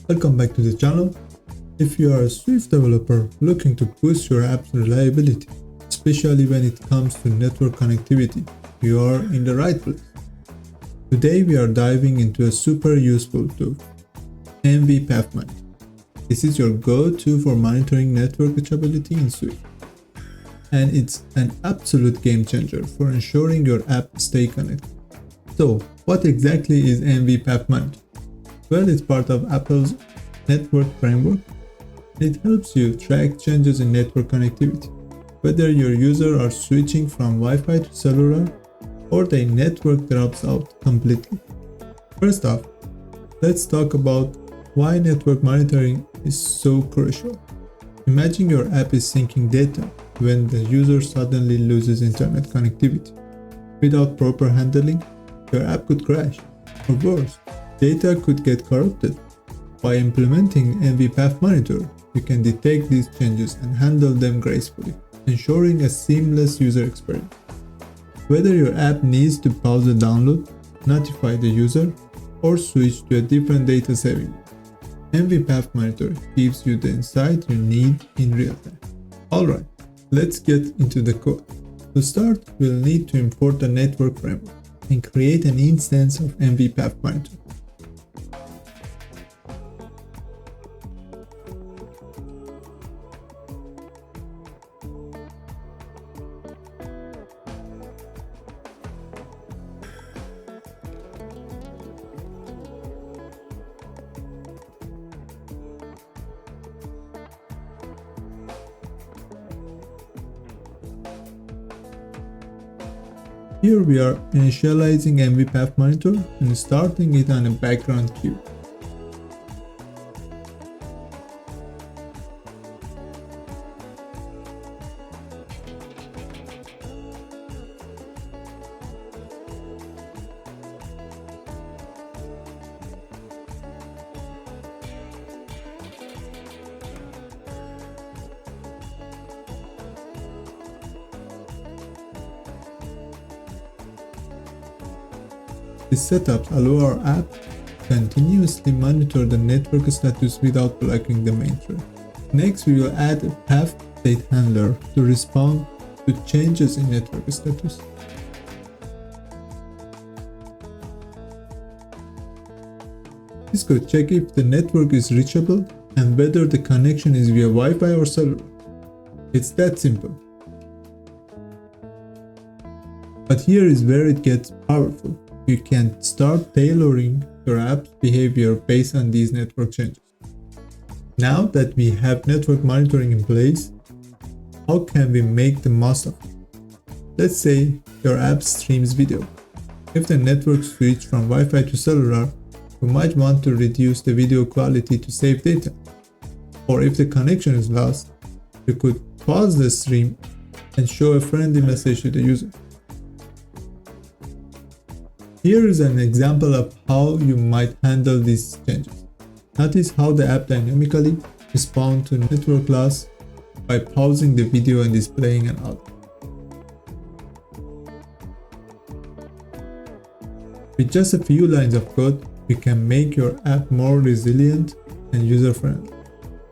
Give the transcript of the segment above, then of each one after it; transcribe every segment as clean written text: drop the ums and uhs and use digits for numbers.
Welcome back to the channel. If you are a Swift developer looking to boost your app's reliability, especially when it comes to network connectivity, you are in the right place. Today we are diving into a super useful tool, NWPathMonitor. This is your go-to for monitoring network reachability in Swift. And it's an absolute game changer for ensuring your app stay connected. So, what exactly is NWPathMonitor? Well, it's part of Apple's network framework. It helps you track changes in network connectivity, whether your users are switching from Wi-Fi to cellular or their network drops out completely. First off, let's talk about why network monitoring is so crucial. Imagine your app is syncing data when the user suddenly loses internet connectivity. Without proper handling, your app could crash, or worse, data could get corrupted. By implementing NWPathMonitor, you can detect these changes and handle them gracefully, ensuring a seamless user experience. Whether your app needs to pause the download, notify the user, or switch to a different data saving, NWPathMonitor gives you the insight you need in real time. Alright, let's get into the code. To start, we'll need to import the network framework and create an instance of NWPathMonitor. Here we are initializing NWPathMonitor and starting it on a background queue. These setups allow our app to continuously monitor the network status without blocking the main thread. Next, we will add a path state handler to respond to changes in network status. This could check if the network is reachable and whether the connection is via Wi-Fi or cellular. It's that simple. But here is where it gets powerful. You can start tailoring your app's behavior based on these network changes. Now that we have network monitoring in place, how can we make the most of it? Let's say your app streams video. If the network switched from Wi-Fi to cellular, you might want to reduce the video quality to save data. Or if the connection is lost, you could pause the stream and show a friendly message to the user. Here is an example of how you might handle these changes. Notice how the app dynamically responds to network loss by pausing the video and displaying an alert. With just a few lines of code, you can make your app more resilient and user-friendly.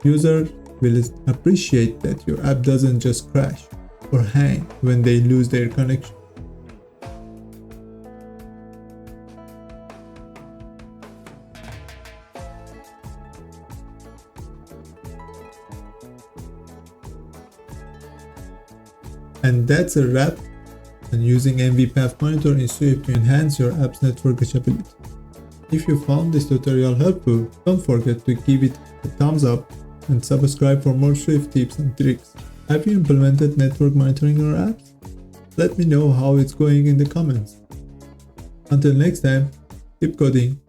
Users will appreciate that your app doesn't just crash or hang when they lose their connection. And that's a wrap on using NWPathMonitor in Swift to enhance your app's network reachability. If you found this tutorial helpful, don't forget to give it a thumbs up and subscribe for more Swift tips and tricks. Have you implemented network monitoring in your apps? Let me know how it's going in the comments. Until next time, keep coding.